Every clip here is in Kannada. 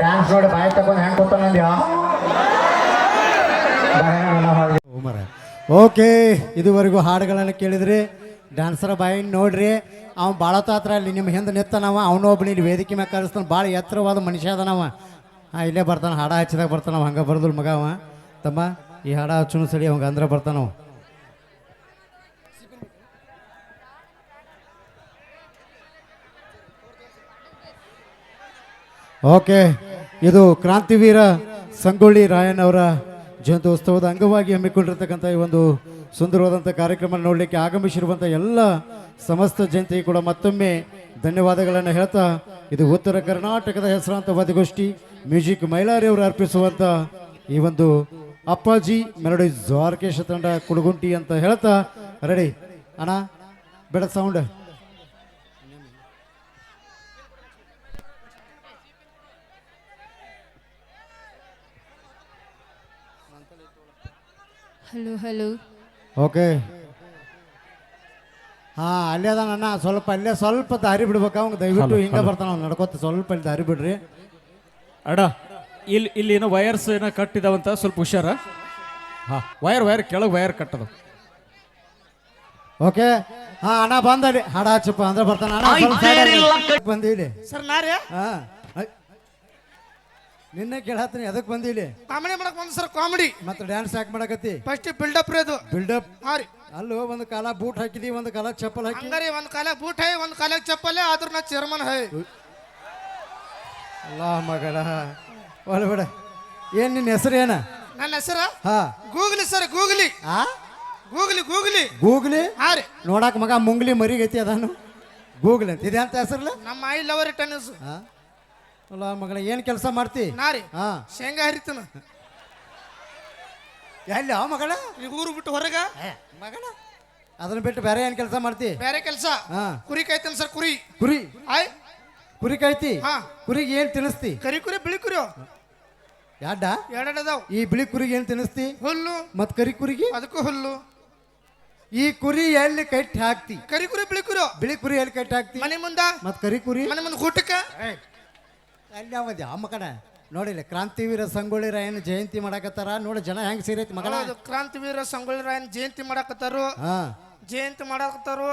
ಡ್ಯಾನ್ಸ್ ನೋಡಿ ಬಾಯಿ ತಗೊಂಡು ಹೆಂಗೆ ಕೂತಾನಂದ್ಯಾ ಓಕೆ, ಇದುವರೆಗೂ ಹಾಡುಗಳನ್ನು ಕೇಳಿದ್ರಿ. ಡ್ಯಾನ್ಸರ ಬಾಯಿ ನೋಡ್ರಿ, ಅವ್ನು ಭಾಳ ತಾತ್ರ ಅಲ್ಲಿ ನಿಮ್ಮ ಹಿಂದೆ ನಿತ್ತಾನವ. ಅವನು ಒಬ್ಬನ ಇಲ್ಲಿ ವೇದಿಕೆ ಮ್ಯಾಗ ಕರೆಸ್ತಾನೆ. ಭಾಳ ಎತ್ತರವಾದ ಮನುಷ್ಯ ಅದನವ. ಇಲ್ಲೇ ಬರ್ತಾನೆ, ಹಾಡ ಹಚ್ಚಿದಾಗ ಬರ್ತಾನವ. ಹಂಗೆ ಬರ್ದಲ್ ಮಗ ಅವ. ತಮ್ಮ ಈ ಹಾಡ ಹಚ್ಚುನು ಸರಿ ಅವಂಗ ಅಂದ್ರೆ ಬರ್ತಾನವ. ಓಕೆ, ಇದು ಕ್ರಾಂತಿವೀರ ಸಂಗೊಳ್ಳಿ ರಾಯಣ್ಣ ಅವರ ಜಯಂತಿ ಉತ್ಸವದ ಅಂಗವಾಗಿ ಹಮ್ಮಿಕೊಂಡಿರ್ತಕ್ಕಂಥ ಈ ಒಂದು ಸುಂದರವಾದಂಥ ಕಾರ್ಯಕ್ರಮ ನೋಡಲಿಕ್ಕೆ ಆಗಮಿಸಿರುವಂಥ ಎಲ್ಲ ಸಮಸ್ತ ಜನತೆಗೆ ಕೂಡ ಮತ್ತೊಮ್ಮೆ ಧನ್ಯವಾದಗಳನ್ನು ಹೇಳ್ತಾ, ಇದು ಉತ್ತರ ಕರ್ನಾಟಕದ ಹೆಸರಾಂತ ವಾದ್ಯಗೋಷ್ಠಿ ಮ್ಯೂಸಿಕ್ ಮೈಲಾರಿಯವರು ಅರ್ಪಿಸುವಂಥ ಈ ಒಂದು ಅಪ್ಪಾಜಿ ಮೆಲೋಡೀಸ್ ಆರ್ಕೆಸ್ಟ್ರಾ ತಂಡ ಕುಡಗುಂಟಿ ಅಂತ ಹೇಳ್ತಾ, ರೆಡಿ ಅಣ್ಣ, ಬೇಡ ಸೌಂಡ್. Hello hello. ಓಕೆ, ಹಾಂ ಅಲ್ಲೇ ಅದ ನನ್ನ ಅಲ್ಲೇ ಸ್ವಲ್ಪ ದಾರಿ ಬಿಡ್ಬೇಕು. ಅವಂಗೆ ದಯವಿಟ್ಟು ಹಿಂಗೆ ಬರ್ತಾನ ಅವ್ನು ನಡ್ಕೋತ. ಸ್ವಲ್ಪ ಇಲ್ಲಿ ದಾರಿ ಬಿಡ್ರಿ ಅಡ. ಇಲ್ಲಿ ಏನೋ ವೈರ್ಸ್ ಏನೋ ಕಟ್ಟಿದಾವಂತ, ಸ್ವಲ್ಪ ಹುಷಾರ. ಹಾಂ, ವೈರ್ ಕೆಳಗೆ ವೈರ್ ಕಟ್ಟದ. ಓಕೆ, ಹಾಂ ಅಣ್ಣ ಬಂದಲ್ಲಿ ಹಾಡ ಹಚ್ಚಪ್ಪ ಅಂದ್ರೆ ಬರ್ತಾನ ಅಣ್ಣ. ಬಂದಿಲ್ಲಿ ಸರ್ ನಾರೇ ಹಾಂ, ನಿನ್ನೆ ಕೇಳತ್ತೀನಿ ಅದಕ್ಕೆ ಬಂದಿಲ್ಲಿ. ಕಾಮಿಡಿ ಮಾಡಕ್ ಬಂದ ಸರ್, ಕಾಮಿಡಿ. ಮತ್ತೆ ಡ್ಯಾನ್ಸ್ ಯಾಕೆ ಮಾಡಕತ್ತಿ? ಫಸ್ಟ್ ಬಿಲ್ಡಪ್ ರೀ ಅದು. ಬಿಲ್ಡಪ್? ಹಾಂ ರೀ. ಅಲ್ಲೂ ಒಂದು ಕಾಲ ಬೂಟ್ ಹಾಕಿದಿ, ಒಂದು ಕಾಲ ಚಪ್ಪಲ್ ಹಾಕಿ. ಹಂಗಾರಿ ಒಂದ್ ಕಾಲ ಬೂಟ್ ಹೈ, ಒಂದ್ ಕಾಲ ಚಪ್ಪಲ್, ಆದ್ರ ನಾ ಚೇರ್ಮನ್ ಹೈ. ಅಲ್ಲ ಮಗಳ ಒಳಬೇಡ. ಏನ್ ನಿನ್ನ ಹೆಸರು ಏನ? ನನ್ನ ಹೆಸರ ಹಾ ಗೂಗ್ಲಿ ಸರ್. ಗೂಗ್ಲಿ. ಆ ಗೂಗ್ಲಿ ಗೂಗ್ಲಿ ಗೂಗ್ಲಿ? ಹಾ ರೀ. ನೋಡಾಕ ಮಗ ಮುಂಗ್ಲಿ ಮರಿಗೈತಿ ಅದಾನು ಗೂಗ್ಲಿ ಅಂತ ಇದೆ ಅಂತ ಹೆಸರಲ್ಲ. ನಮ್ಮ ಐ ಲವರ್ ಟೆನ್ನಿಸ್. ಅಲ್ಲ ಮಗಳ ಏನ್ ಕೆಲಸ ಮಾಡ್ತಿ? ನಾ ರೀ ಹಾ ಶೇಂಗಾ ಹರಿತನ. ಎಲ್ಲಿ ಆ ಮಗಳ? ಈಗ ಊರು ಬಿಟ್ಟು ಹೊರಗ ಮಗಳ ಅದನ್ನ ಬಿಟ್ಟು ಬೇರೆ ಏನ್ ಕೆಲಸ ಮಾಡ್ತಿ? ಬೇರೆ ಕೆಲಸ. ಹಾ ಕುರಿ ಕಾಯ್ತಾನ ಸರ್. ಕುರಿ ಕುರಿ ಆಯ್ ಕುರಿ ಕಾಯ್ತಿ? ಹಾ. ಕುರಿಗೆ ಏನ್ ತಿನ್ನಿಸ್ತಿ? ಕರಿ ಕುರಿ ಬಿಳಿ ಕುರಿ ಯಾಡ ಎರಡದಾವ್. ಈ ಬಿಳಿ ಕುರಿಗೆ ಏನ್ ತಿನ್ನಿಸ್ತಿ? ಹುಲ್ಲು. ಮತ್ ಕರಿ ಕುರಿಗೆ? ಅದಕ್ಕೂ ಹುಲ್ಲು. ಈ ಕುರಿ ಎಲ್ಲಿ ಕಟ್ಟಿ ಹಾಕ್ತಿ? ಕರಿ ಕುರಿ ಬಿಳಿ ಕುರಿ. ಬಿಳಿ ಕುರಿ ಎಲ್ಲಿ ಕಟ್ಟಿ ಹಾಕ್ತಿ? ಮನೆ ಮುಂದ. ಮತ್ ಕರಿ ಕುರಿ ಮನೆ ಮುಂದ ಊಟಕ್ಕ. ಅಲ್ಲಿ ಅವಧಿ ಆ ಮಕನ ನೋಡಿಲ್ಲ. ಕ್ರಾಂತಿವೀರ ಸಂಗೊಳ್ಳಿ ರಾಯಣ್ಣ ಜಯಂತಿ ಮಾಡಕತ್ತಾರ ನೋಡಿ, ಜನ ಹೆಂಗ್ ಸೇರೈತಿ ಮಗಳ. ಕ್ರಾಂತಿವೀರ ಸಂಗೊಳ್ಳಿ ರಾಯಣ್ಣ ಜಯಂತಿ ಮಾಡಕತ್ತಾರು. ಜಯಂತಿ ಮಾಡಕತ್ತಾರು.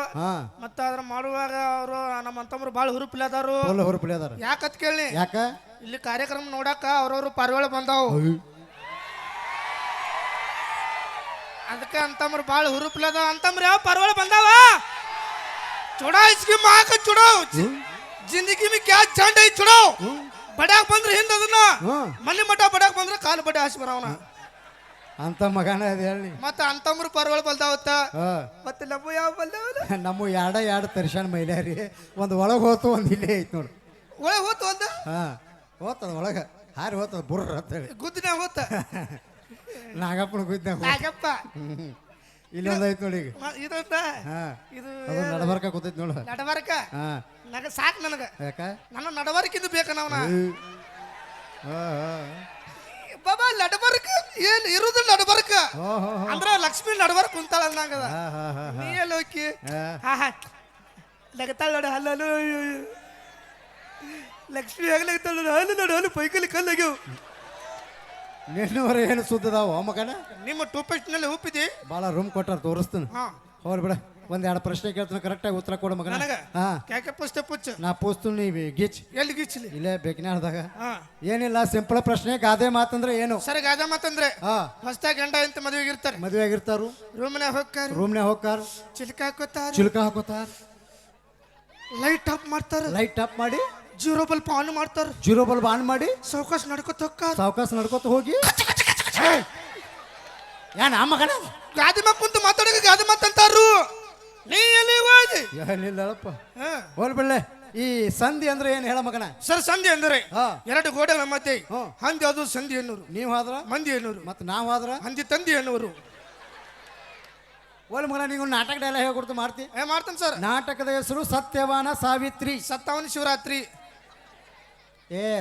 ಮತ್ತ ಅದ್ರ ಮಾಡುವಾಗ ಅವರು ನಮ್ಮ ಅಂತಮ್ರು ಬಾಳ ಹುರುಪಿಲ್ಲ ಅದಾರು. ಹುರುಪಿಲ್ಲ ಅದಾರ. ಯಾಕತ್ ಕೇಳಿ? ಯಾಕ? ಇಲ್ಲಿ ಕಾರ್ಯಕ್ರಮ ನೋಡಾಕ ಅವ್ರವ್ರು ಪಾರಿವಾಳ ಬಂದಾವು. ಅದಕ್ಕೆ ಅಂತಮ್ರು ಬಾಳ ಹುರುಪಿಲ್ಲ ಅದಾವ. ಅಂತಮ್ರು ಯಾವ ಪಾರಿವಾಳ ಬಂದಾವ? ಚುಡಾ ಇಸ್ಕಿ ಮಾಕ ಚುಡಾವ್ ಜಿಂದಗಿ ಮಿ ಕ್ಯಾ ಚಂಡ ಐ ಚುಡಾವ್. ಬಡಾಕ್ ಬಂದ್ರೆ ಹಿಂದ ಅದನ್ನ ಮನೆ ಮಠ ಬಡಾಕ್ ಬಂದ್ರೆ ಕಾಲು ಬಡ ಹಾಸಿ ಬರವನ ಅಂತ ಮಗನ ಅದ ಹೇಳಿ. ಮತ್ತ ಅಂತಮ್ರು ಪಾರಿವಾಳ ಬಲ್ದಾವತ್ತ. ಮತ್ತೆ ನಮ್ಮ ಯಾವ ಬಲ್ದಾವಲ್ಲ? ನಮ್ಮ ಎರಡು ತರ್ಶನ್ ಮೈಲಾರಿ. ಒಂದು ಒಳಗೆ ಹೋತು, ಒಂದು ಇಲ್ಲೇ ಐತಿ ನೋಡು. ಒಳಗೆ ಹೋತು ಒಂದ. ಹೋತದ ಒಳಗ ಹಾರಿ ಹೋತದ ಬುರ್ರ ಅಂತ ಹೇಳಿ. ಗುದ್ದಿನ ಹೋತ ನಾಗಪ್ಪನ ಗುದ್ದಿನ ನಾಗಪ್ಪ. ಇಲ್ಲೊಂದು ಐತಿ ನೋಡಿ. ಈಗ ಇದೊಂದ ಇದು ನಡಬರ್ಕ ಕೂತೈತಿ ನೋಡು. ನಡಬರ್ಕ ನಗ ಸಾಕ್ ನನಗ. ಯಾಕ? ನನ್ನ ನಡಬರ್ಕಿಂದು ಬೇಕ ನಾವನ ಬಾಬಾ. ನಡಬರ್ಕ ಏನ್ ಇರುದು? ನಡಬರ್ಕ ಅಂದ್ರ ಲಕ್ಷ್ಮಿ ನಡಬರ್ಕ ಕುಂತಾಳ ಅನ್ನಂಗದ. ನೀ ಎಲ್ಲ ಹೋಗಿ ಲಗತಾಳ ನೋಡ ಹಲ್ಲು. ಲಕ್ಷ್ಮಿ ಆಗ್ಲಾಗ್ತಾಳ ನೋಡ ಹಲ್ಲು. ನೋಡು ಹಲ್ಲು ಪೈಕಲ್ಲಿ ಕಲ್ಲಾಗ್ಯವು. ನಿನ್ನವರ ಏನು ಸುದ್ದದಾವ ಮಗನ? ನಿಮ್ಮ ಟೂಪೇಸ್ಟ್ ನಲ್ಲಿ ಉಪ್ಪಿದಿ. ಭಾಳ ರೂಮ್ ಕೊಟ್ಟಾರ, ತೋರಿಸ್ತೀನಿ. ಹೋಗ್ಲಿ ಬಿಡ. ಒಂದೆರಡು ಪ್ರಶ್ನೆ ಕೇಳ್ತೀನಿ, ಕರೆಕ್ಟಾಗಿ ಉತ್ತರ ಕೊಡು ಮಗನ. ನಾ ಪೂಸ್ತು ನೀವಿ ಗಿಚ್ ಎಲ್ಲಿ ಗಿಚ್ಲಿ? ಇಲ್ಲೇ ಬೇಕಿನಾಡ್ದಾಗ. ಏನಿಲ್ಲ, ಸಿಂಪಲ್ ಪ್ರಶ್ನೆ. ಗಾದೆ ಮಾತಂದ್ರೆ ಏನು? ಸರಿ, ಗಾದೆ ಮಾತಂದ್ರೆ ಹೊಸ್ತಾಗ ಗಂಡ ಅಂತ ಮದುವೆಗೆ ಇರ್ತಾರೆ. ಮದುವೆ ಆಗಿರ್ತಾರು. ರೂಮ್ನಾಗ ಹೋಗ್ತಾರ. ರೂಮ್ನಾಗ ಹೋಗ್ತಾರ. ಚಿಲ್ಕ ಹಾಕೋತಾರ. ಚಿಲ್ಕ ಹಾಕೋತಾರ. ಲೈಟ್ ಆಫ್ ಮಾಡ್ತಾರ. ಲೈಟ್ ಆಫ್ ಮಾಡಿ ಜೀರೋ ಬಲ್ಬ್ ಆನ್ ಮಾಡ್ತಾರ. ಜೀರೋ ಬಲ್ಬ್ ಆನ್ ಮಾಡಿ ಸಾವಕಾಶ ನಡ್ಕೋತ ಹೋಗ್ತಾರ. ಸಾವಕಾಶ ನಡ್ಕೋತ ಹೋಗಿ ಏನ್ ಆ ಮಗನ ಗಾದಿ ಮಕ್ಕ ಕುಂತು ಮಾತಾಡೋಕೆ ಗಾದಿ ಮಾತಂತಾರು. ನೀ ಎಲ್ಲಿ ಹೋಗಿ? ಏನಿಲ್ಲಪ್ಪ. ಹೋಲ್ ಬಿಡ್ಲೆ. ಈ ಸಂಧಿ ಅಂದ್ರೆ ಏನ್ ಹೇಳ ಮಗನ? ಸರ್, ಸಂಧಿ ಅಂದ್ರೆ ಎರಡು ಗೋಡೆಗಳ ಮಧ್ಯೆ ಹಂದಿ, ಅದು ಸಂಧಿ ಎನ್ನುವರು. ನೀವ್ ಆದ್ರ ಮಂದಿ ಎನ್ನುವರು. ಮತ್ ನಾವ್ ಆದ್ರ ಹಂದಿ ತಂದಿ ಎನ್ನುವರು. ಹೋಲ್ ಮಗನ, ನೀವು ನಾಟಕ ಎಲ್ಲ ಹೇಳ್ಕೊಡ್ತು ಮಾಡ್ತಿ? ಮಾಡ್ತಾನೆ ಸರ್. ನಾಟಕದ ಹೆಸರು ಸತ್ಯವಾನ ಸಾವಿತ್ರಿ. ಸತ್ತವನ ಶಿವರಾತ್ರಿ.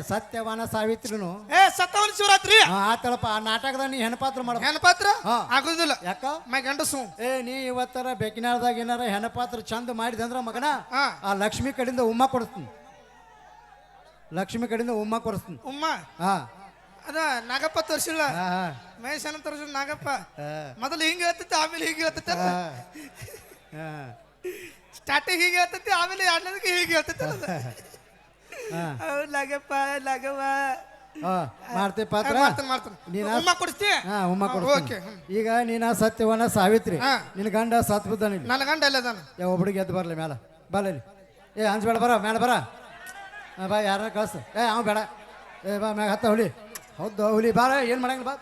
ಸತ್ಯವಾನ ಸಾವಿತ್ರಿನು ಸತ್ತವನ ಶಿವರಾತ್ರಿ ಆತಳಪ್ಪ. ಆ ನಾಟಕದ ನೀ ಹೆಣಪಾತ್ರ ಮಾಡ. ಹೆಣಪಾತ್ರ ಆಗುದಿಲ್ಲ. ಯಾಕ? ಮೈ ಗಂಡಸು. ನೀ ಇವತ್ತರ ಬೇಕಿನಾರ್ದಾಗ ಏನಾರ ಹೆಣಪಾತ್ರ ಚಂದ ಮಾಡಿದಂದ್ರ ಮಗನ ಆ ಲಕ್ಷ್ಮಿ ಕಡೆಯಿಂದ ಉಮ್ಮ ಕೊಡ್ತೀನಿ. ಲಕ್ಷ್ಮಿ ಕಡೆಯಿಂದ ಉಮ್ಮ ಕೊರಿಸ್ತೀನಿ. ಉಮ್ಮ ಹಾ ಅದ ನಾಗಪ್ಪ ತೋರಿಸಿಲ್ಲ ಹಾ ಹಾ ಮಹೇಶನ ತೋರಿಸಿದ ನಾಗಪ್ಪ ಹಾ. ಮೊದಲು ಹಿಂಗೆ ಹೇಳ್ತೈತಿ ಆಮೇಲೆ ಹೀಗೆ ಹೇಳ್ತೈತೆ ಹಾ. ಹಾ. ಸ್ಟಾರ್ಟಿಂಗ್ ಹೀಗೆ ಹೇಳ್ತೈತಿ ಆಮೇಲೆ ಎರಡನೇದಕ್ಕೆ ಹೀಗೆ ಹೇಳ್ತೈತೆ ಹಾ. ನಾಗಪ್ಪ ನಾಗವ್ವ ಹಾ. ಮಾಡ್ತೆ ಪಾತ್ರ ಮಾಡ್ತಾನೆ ನೀನ ಉಮ್ಮ ಕೊಡಿಸ್ತಿ ಹಾ ಉಮ್ಮ ಓಕೆ ಕೊಡ್ತೀನಿ. ಈಗ ನೀನ ಸತ್ಯವನ ಸಾವಿತ್ರಿ, ಹಾ. ನಿನ್ನ ಗಂಡ ಸತ್ ಬಿದ್ದಾನ ಇಲ್ಲಿ. ನನ್ನ ಗಂಡ ಎಲ್ಲ ಅದಾನ ಒಬ್ಬಡಿಗೆ ಎದ್ದು ಬರಲಿ ಮ್ಯಾಲ ಬಲ್ಲಿ. ಏ ಅಂಜಬೇಡ ಬರ ಮ್ಯಾಲ ಬರ. ಬಾ ಯಾರ ಕಳ್ಸ. ಅವ ಬೇಡ. ಬಾ ಮ್ಯಾಗ ಹತ್ತ ಹುಲಿ. ಹೌದು ಹುಲಿ ಬಾರ. ಏನು ಮಾಡಂಗಿಲ್ಲ ಬಾ.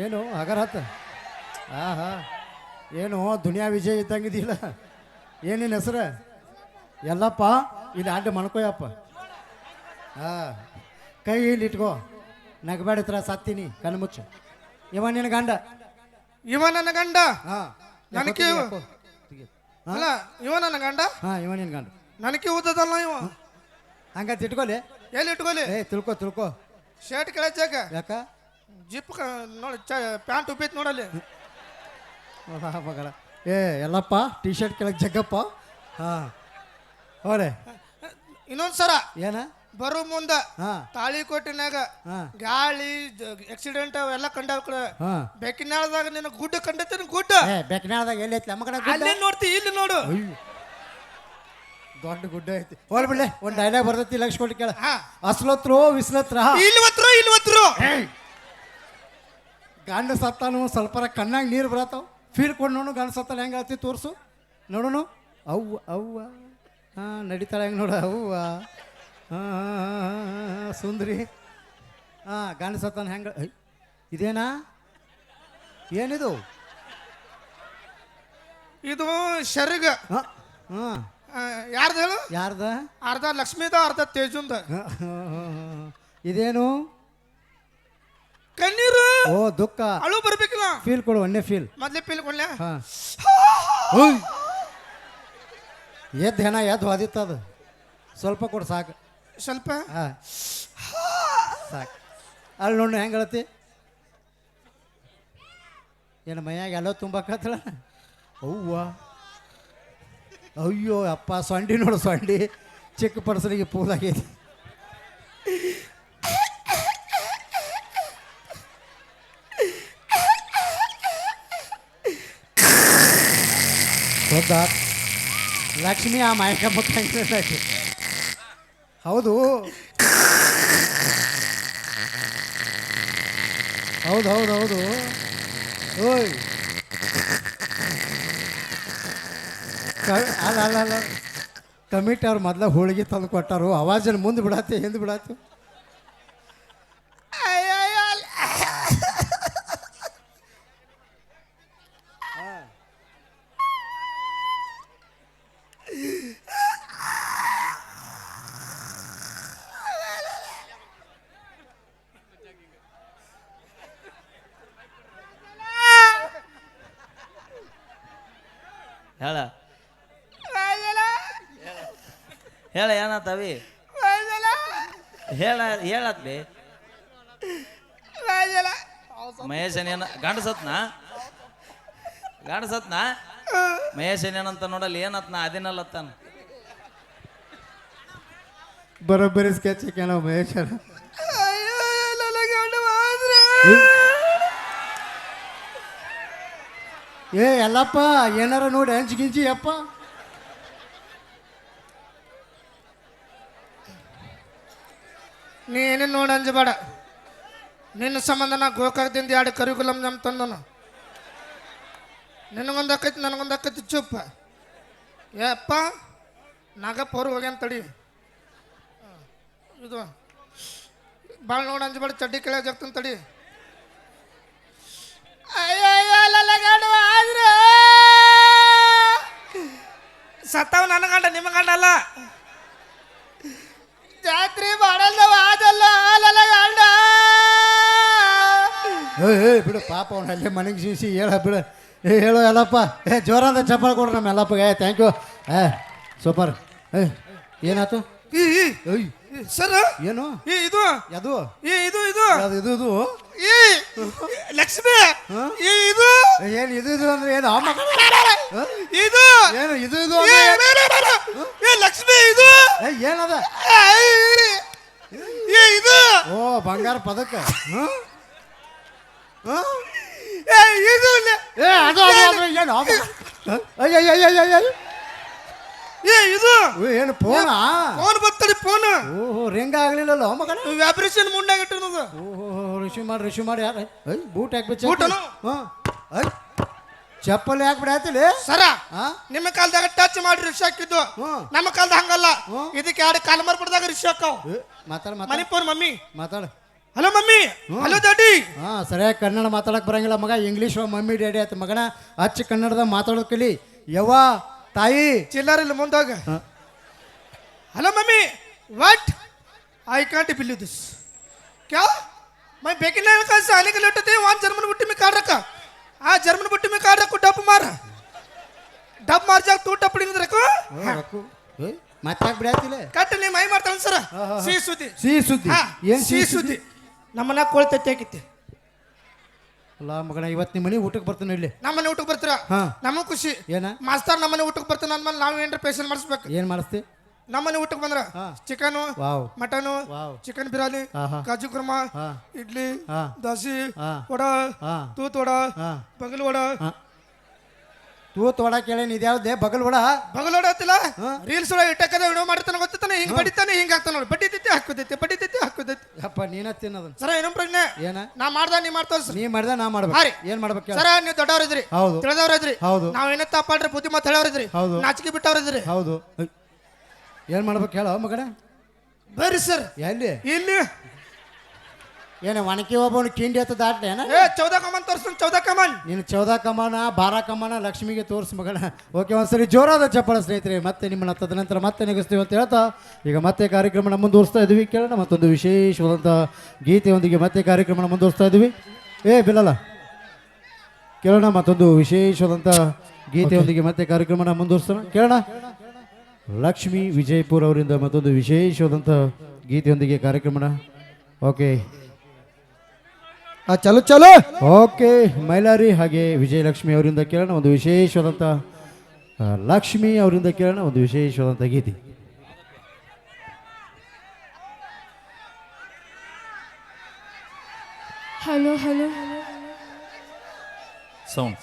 ಏನು ಹಗರ ಹತ್ತ. ಹಾ ಹಾ ಏನು ದುನಿಯಾ ವಿಜಯ್ ಇದ್ದಂಗಿದಿಲ್ಲ. ಏನಿನ ಹೆಸರು? ಎಲ್ಲಪ್ಪ. ಇಲ್ಲಿ ಅಡ್ಡ ಮಣ್ಕೋಯಪ್ಪ. ಹಾ ಕೈ ಇಲ್ಲಿ ಇಟ್ಕೋ. ನಗಬೇಡತ್ರ ಸತ್ತೀನಿ ಕಣ್ಣು ಮುಚ್ಚು. ಇವ ನಿನ್ನ ಗಂಡ. ಇವ ನನ್ನ ಗಂಡ. ಹಾ ನನಗೆ ಅಲ್ಲ ಇವ ನನ್ನ ಗಂಡ. ಹಾ ಇವ ನಿನ್ನ ಗಂಡ. ನನಗೆ ಊದದಲ್ಲ ಇವ. ಹಂಗ ತಿಟ್ಕೊಲಿ. ಎಲ್ಲಿ ಇಟ್ಕೊಲಿ? ಏ ತಿಳ್ಕೊ ತಿಳ್ಕೊ. ಶರ್ಟ್ ಕೆಳಚಾಕ ಯಾಕ ಜಿಪ್ ನೋಡಿ ಪ್ಯಾಂಟ್ ಉಪ್ಪೈತಿ ನೋಡಲ್ಲಿ. ಮಗಳ ಏ ಎಲ್ಲಪ್ಪ ಟೀ ಶರ್ಟ್ ಕೆಳಗೆ ಜಗ್ಗಪ್ಪ. ಹಾ ಹೋರೆ ಇನ್ನೊಂದ್ ಸರ ಏನ ಬರೋ ಮುಂದ ಹಾ ತಾಳಿಕೋಟಿನಾಗ ಹಾ ಗಾಳಿ ಆಕ್ಸಿಡೆಂಟ್ ಅವೆಲ್ಲ ಕಂಡಾವ. ಹಾ ಬೆಕ್ಕಿನಾಳದಾಗ ನಿನ್ನ ಗುಡ್ಡ ಕಂಡೈತಿ ಗುಡ್ಡ. ಏ ಬೆಕ್ಕಿನಾಳದಾಗ ಎಲ್ಲಿ ಐತಿ ನಮ್ಮ ಕಡೆ ಅಲ್ಲೇ ನೋಡ್ತಿ ಇಲ್ಲಿ ನೋಡು. ದೊಡ್ಡ ಗುಡ್ಡ ಐತಿ. ಹೋಲ್ ಬಿಡ್ಲೆ ಒಂದು ಡೈಲಾಗ್ ಬರ್ತೈತಿ ಲಕ್ಷ ಕೊಟ್ಟು ಕೇಳ. ಹಾ ಅಸ್ಲತ್ರು ವಿಸ್ಲತ್ರ ಇಲ್ವತ್ರು ಗಂಡ ಸತ್ತಾನು ಸ್ವಲ್ಪರ ಕಣ್ಣಾಗ ನೀರು ಬರತ್ತಾವ. ಫೀಲ್ ಕೊಡು ನೋಡು ಗಂಡ ಸತ್ತಲ್ಲ ಹೆಂಗೆ ಹೇಳ್ತಿ ತೋರಿಸು ನೋಡೋನು. ಅವ್ವ ಅವ್ವ ಹಾಂ ನಡೀತಾಳೆ ಹೆಂಗೆ ನೋಡು ಅವ್ವ. ಹಾಂ ಸುಂದ್ರಿ. ಹಾಂ ಗಂಡ ಸತ್ತಾನ ಹೆಂಗೆ ಇದೇನಾ ಏನಿದು? ಇದು ಶರ್ಗ. ಹಾಂ ಹಾಂ ಯಾರ್ದು ಹೇಳು? ಯಾರ್ದ? ಅರ್ಧ ಲಕ್ಷ್ಮೀದ ಅರ್ಧ ತೇಜುಂದ. ಇದೇನು? ಕಣ್ಣೀರು. ಓ ದುಃಖ. ಅಳು ಬರ್ಬೇಕಿಲ್ಲ. ಫೀಲ್ ಕೊಡು ಒನ್ನೆ ಫೀಲ್. ಮೊದ್ಲೇ ಫೀಲ್ ಕೊಡ್ಲ. ಹಾಂ ಎದ್ದು ಹೆಣ ಎದ್ದು ಹೊದಿತ್ತದು. ಸ್ವಲ್ಪ ಕೊಡು ಸಾಕು. ಸ್ವಲ್ಪ ಹಾಂ ಸಾಕು. ಅಲ್ಲಿ ನೋಡು ಹೆಂಗೆ ಹೇಳತ್ತಿ. ಏನು ಮೈಯಾಗ ಎಲ್ಲೋ ತುಂಬಾಕತ್ತಳ. ಅವ್ವ ಅಯ್ಯೋ ಅಪ್ಪ ಸೊಂಡಿ ನೋಡು ಸೊಂಡಿ ಚಿಕ್ಕ ಪರ್ಸನಿಗೆ ಪೂಲಾಗೈತಿ. ಹೌದಾ ಲಕ್ಷ್ಮಿ ಆ ಮಾಯಕಮ್ಮ ಕಂಡ್ರಿ. ಹೌದು ಹೌದು ಹೌದು ಹೌದು. ಓಯ್ ಅಲ್ಲ ಅಲ್ಲ ಅಲ್ಲ ಕಮಿಟಿ ಅವ್ರು ಮೊದಲ ಹೋಳಿಗೆ ತಂದು ಕೊಟ್ಟಾರು. ಅವಾಜನ್ನು ಮುಂದೆ ಬಿಡತ್ತೆ ಹಿಂದೆ ಬಿಡತ್ತೆ. ಹೇಳ ಹೇಳ ಏನಾತವಿ ಹೇಳತ್ಲಿ. ಮಹೇಶನ್ ಏನ ಗಂಡ ಸತ್ನಾ ಮಹೇಶನ್ ಏನಂತ ನೋಡಲ್ಲಿ ಏನತ್ನ ಅದಿನಲ್ಲತ್ತಾನ. ಬರೋಬ್ಬರಿ ಸ್ಕೆಚ್ ಹಾಕ್ಯಾನ ಮಹೇಶ. ಏ ಎಲ್ಲಪ್ಪ ಏನಾರ ನೋಡಿ ಹಂಚಿ ಗಿಂಚಿ ಅಪ್ಪ. ನೀನು ನೋಡಿ ಅಂಜಬೇಡ. ನಿನ್ನ ಸಂಬಂಧ ನಾ ಗೋಕಾಕದಿಂದ 2 ಕರಿಗುಲಂ ನಮ್ಮ ತಂದನು. ನಿನಗೊಂದು ಅಕ್ಕೈತಿ ನನಗೊಂದು ಅಕ್ಕೈತಿ ಚುಪ್ಪ. ಏಪ್ಪ ನಾಗಪ್ಪ ಅವ್ರು ಹೋಗ್ಯಾನ ತಡಿ. ಇದು ಭಾಳ ನೋಡಿ ಅಂಜಬೇಡ. ಚಡ್ಡಿ ಕೆಳಗೆ ಜಾಗ್ತಾನೆ ತಡಿ. ಸತ್ತಾವ ನನ್ನ ಗಂಡ ನಿಮ್ಮ ಗಂಡ ಅಲ್ಲ. ಜಾತ್ರೆ ಮಾಡಲ್ದವ ಅದಲ್ಲ ಗಂಡ. ಏ ಬಿಡು ಪಾಪ ಅವ್ನು ಅಲ್ಲೇ ಮನೆಗೆ ಸೀಸಿ ಹೇಳ ಬಿಡು. ಏ ಹೇಳೋ ಎಲ್ಲಪ್ಪ. ಏ ಜೋರಾದ ಚಪ್ಪಾಳೆ ಕೊಡ್ರಿ ನಮ್ಮ ಎಲ್ಲಪ್ಪಗೆ. Thank you. ಏ ಸೂಪರ್. ಏ ಏನಾಯ್ತು? ಸರ್ ಏನು ಇದು ಅದು ಇದು ಇದು ಅದು ಇದು ಇದು ಲಕ್ಷ್ಮಿ ಇದು ಏನು ಇದು ಇದು ಅಂದ್ರೆ ಏನು ಇದು ಏನು ಇದು ಇದು ಲಕ್ಷ್ಮಿ ಇದು ಏನದ ಬಂಗಾರ ಪದಕ ಹ? ಹ? ಏ ಇದು ಇಲ್ಲ. ಏ ಅದು ಅದು ಅದು ಏನು ಅದು? ಹ? ಅಯ್ಯ ಅಯ್ಯ ಅಯ್ಯ ಅಯ್ಯ ಅಯ್ಯ. ಏ ಇದು ಓ, ಏನು ಫೋನಾ ಫೋನ್ ಬರ್ತಡಿ ಫೋನ್ ಓಹೋ ರಿಂಗ್ ಆಗ್ಲಿಲ್ಲಲ್ಲ ಮಗನ ವ್ಯಾಬ್ರೇಷನ್ ಮುಂಡಾಗ ಇಟ್ಟಿರೋದು. ಓಹೋ ರಿಶೀವ್ ಮಾಡಿ ಯಾರು ಐ ಬೂಟ್ ಹಾಕ್ಬಿಟ್ಟು ಬೂಟನು? ಹಾಂ ಐ ಚಪ್ಪಲಿ ಹಾಕ್ಬಿಡಾತಿಲಿ ಸರ ಹಾ ನಿಮ್ಮ ಕಾಲದಾಗ ಟಚ್ ಮಾಡಿ ರಿಕ್ಷಾ ಹಾಕಿದ್ದು ಹ್ಮ್. ನಮ್ಮ ಕಾಲದಾಗ ಹಂಗಲ್ಲ. ಹ್ಮ್. ಇದಕ್ಕೆ ಎರಡು ಕಾಲ ಮರ್ಬಿಡ್ದಾಗ ರಿಕ್ಷಾ ಹಾಕಾವ್. ಮಾತಾಡ ಮನಿ ಮಾತಾಡ ಫೋನ್ ಮಮ್ಮಿ. ಮಾತಾಡ ಹಲೋ ಮಮ್ಮಿ. Hello daddy. ಹಾಂ ಸರಿಯಾಗಿ ಕನ್ನಡ ಮಾತಾಡಕ್ ಬರಂಗಿಲ್ಲ ಮಗ ಇಂಗ್ಲೀಷ್ ಮಮ್ಮಿ ಡ್ಯಾಡಿ ಆಯ್ತು ಮಗನ ಅಚ್ಚ ಕನ್ನಡದಾಗ ಮಾತಾಡೋದು ಕಲಿ ಯವ್ವ ತಾಯಿ ಚಿಲ್ಲರಿಲ್ಲ ಮುಂದಾಗ. Hello mummy. What I can't believe this. क्या मैं बेकिन का आने के लेटे थे वहाँ जर्मन बुट्टी में काट रखा. हाँ जर्मन बुट्टी में काट रखो. डब मार जा तू टपड़ी में रखो. ಮಾತಾಕ್ ಬಿಡಾತಿಲ್ಲ ಕಟ್ ನೀ ಮೈ ಮಾಡ್ತಾಳೆ ಸರ. ಸಿಹಿ ಸುದ್ದಿ. ಸಿಹಿ ಸುದ್ದಿ ಹಾ, ಏನ್ ಸಿಹಿ ಸುದ್ದಿ. ನಮ್ಮನ್ನ ಕೊಳ್ತೈತೆ ಆಗಿತ್ತೆ. ಅಲ್ಲ ಮಗನ ಇವತ್ತು ನಿಮ್ಮ ಮನೆ ಊಟಕ್ಕೆ ಬರ್ತಾನೆ ಇಲ್ಲಿ ನಮ್ಮನೆ ಊಟಕ್ಕೆ ಬರ್ತೀರ. ಹಾ. ನಮಗ್ ಖುಷಿ. ಏನ ಮಾಸ್ತರ್ ನಮ್ಮನೆ ಊಟಕ್ಕೆ ಬರ್ತಾನೆ ಅಂದ್ಮೇಲೆ ನಾವು ಏನ್ರ ಪೇಷನ್ ಮಾಡಿಸ್ಬೇಕು. ಏನ್ ಮಾಡಿಸ್ತಿ ನಮ್ಮನೆ ಊಟಕ್ಕೆ ಬಂದ್ರ ಹಾ. Chicken wow mutton wow chicken biryani ಆಹಾ. ಕಾಜು ಕುರ್ಮಾ ಹಾ. ಇಡ್ಲಿ ಹಾ. ದೋಸೆ ಹಾ. ವಡ ಹಾ. ತೂತ್ ವಡ ಹಾ. ಬಗಲ್ ವಡ. ತೂತ್ ವಡ ಕೇಳೇನಿ ಇದ್ಯಾವ್ದೆ ಬಗಲ್ ವಡ ಬಗಲ್ ವಡ ಆತಿಲ್ಲ. ಹಾ. ರೀಲ್ಸ್ ಒಳಗೆ ಇಟ್ಟಕ್ಕದ ವಿಡಿಯೋ ಮಾಡ್ತಾನೆ ಗೊತ್ತಾನೆ. ಹಿಂಗ್ ಬಡಿತಾನೆ ಹಿಂಗ್ ಆಗ್ತಾನೆ ನೋಡಿ. ಬಡಿತೈತಿ ಹಾಕೋದೈತಿ. ಅಪ್ಪ ನೀನ ತಿನ್ನೋದನ್ನ ಸರ ಏನೋ ಪ್ರಜ್ಞೆ ಏನ ನಾ ಮಾಡ್ದ ನೀ ಮಾಡ್ತಾವ ಸರ್. ನೀ ಮಾಡ್ದ ನಾ ಹಾ ಮಾಡ್ಬೇಕು ರೀ. ಏನ್ ಮಾಡ್ಬೇಕು ಹೇಳು? ಸರ ನೀವು ದೊಡ್ಡವ್ರಿದ್ರಿ ಹೌದು ತಿಳಿದವ್ರಿದ್ರಿ. ಹೌದು ನಾವ್ ಏನೇ ತಪ್ಪಾಡ್ರಿ ಬುದ್ಧಿ ಮಾತು ಹೇಳವ್ರಿದ್ರಿ. ಹೌದು. ನಾಚಿಕೆ ಬಿಟ್ಟವ್ರಿದ್ರಿ. ಹೌದು ಏನ್ ಮಾಡ್ಬೇಕು ಹೇಳೋ ಮಗನ ಬರ್ರಿ ಸರ್ ಎಲ್ಲಿ ಇಲ್ಲಿ. ಏನ ಒಣಕಿ ಒಬ್ಬನು ಕಿಂಡಿ ಹತ್ತ ದಾಟ್ಲೆ ಏನ ಏ 14 ಕಮನ್ ತೋರ್ಸ್ತೀನಿ 14 ಕಮನ್. ನೀನು 14 ಕಮಾನ 12 ಕಮಾನ ಲಕ್ಷ್ಮಿಗೆ ತೋರಿಸ್ ಮಗನ. ಓಕೆ ಒಂದ್ಸರಿ ಜೋರಾದ ಚಪ್ಪಳ ಸ್ನೇಹಿತರೆ. ಮತ್ತೆ ನಿಮ್ಮನ್ನ ತದನಂತರ ಮತ್ತೆ ನೆಗೆಸ್ತೀವಿ ಅಂತ ಹೇಳ್ತಾ ಈಗ ಮತ್ತೆ ಕಾರ್ಯಕ್ರಮನ ಮುಂದುವರಿಸ್ತಾ ಇದ್ವಿ. ಕೇಳೋಣ ಮತ್ತೊಂದು ವಿಶೇಷವಾದಂಥ ಗೀತೆಯೊಂದಿಗೆ ಮತ್ತೆ ಕಾರ್ಯಕ್ರಮನ ಮುಂದುವರಿಸ್ತಾ ಇದ್ವಿ. ಬಿಲ್ಲಲ್ಲ ಕೇಳೋಣ ಮತ್ತೊಂದು ವಿಶೇಷವಾದಂಥ ಗೀತೆಯೊಂದಿಗೆ ಮತ್ತೆ ಕಾರ್ಯಕ್ರಮನ ಮುಂದುವರಿಸೋಣ. ಕೇಳೋಣ ಲಕ್ಷ್ಮೀ ವಿಜಯಪುರ ಅವರಿಂದ ಮತ್ತೊಂದು ವಿಶೇಷವಾದಂಥ ಗೀತೆಯೊಂದಿಗೆ ಕಾರ್ಯಕ್ರಮನ. ಓಕೆ ಚಲೋ ಚಲೋ. ಓಕೆ ಮೈಲಾರಿ ಹಾಗೆ ವಿಜಯಲಕ್ಷ್ಮಿ ಅವರಿಂದ ಕೇಳೋಣ ಒಂದು ವಿಶೇಷವಾದಂಥ ಲಕ್ಷ್ಮಿ ಅವರಿಂದ ಕೇಳೋಣ ಒಂದು ವಿಶೇಷವಾದಂಥ ಗೀತೆ. Hello hello sound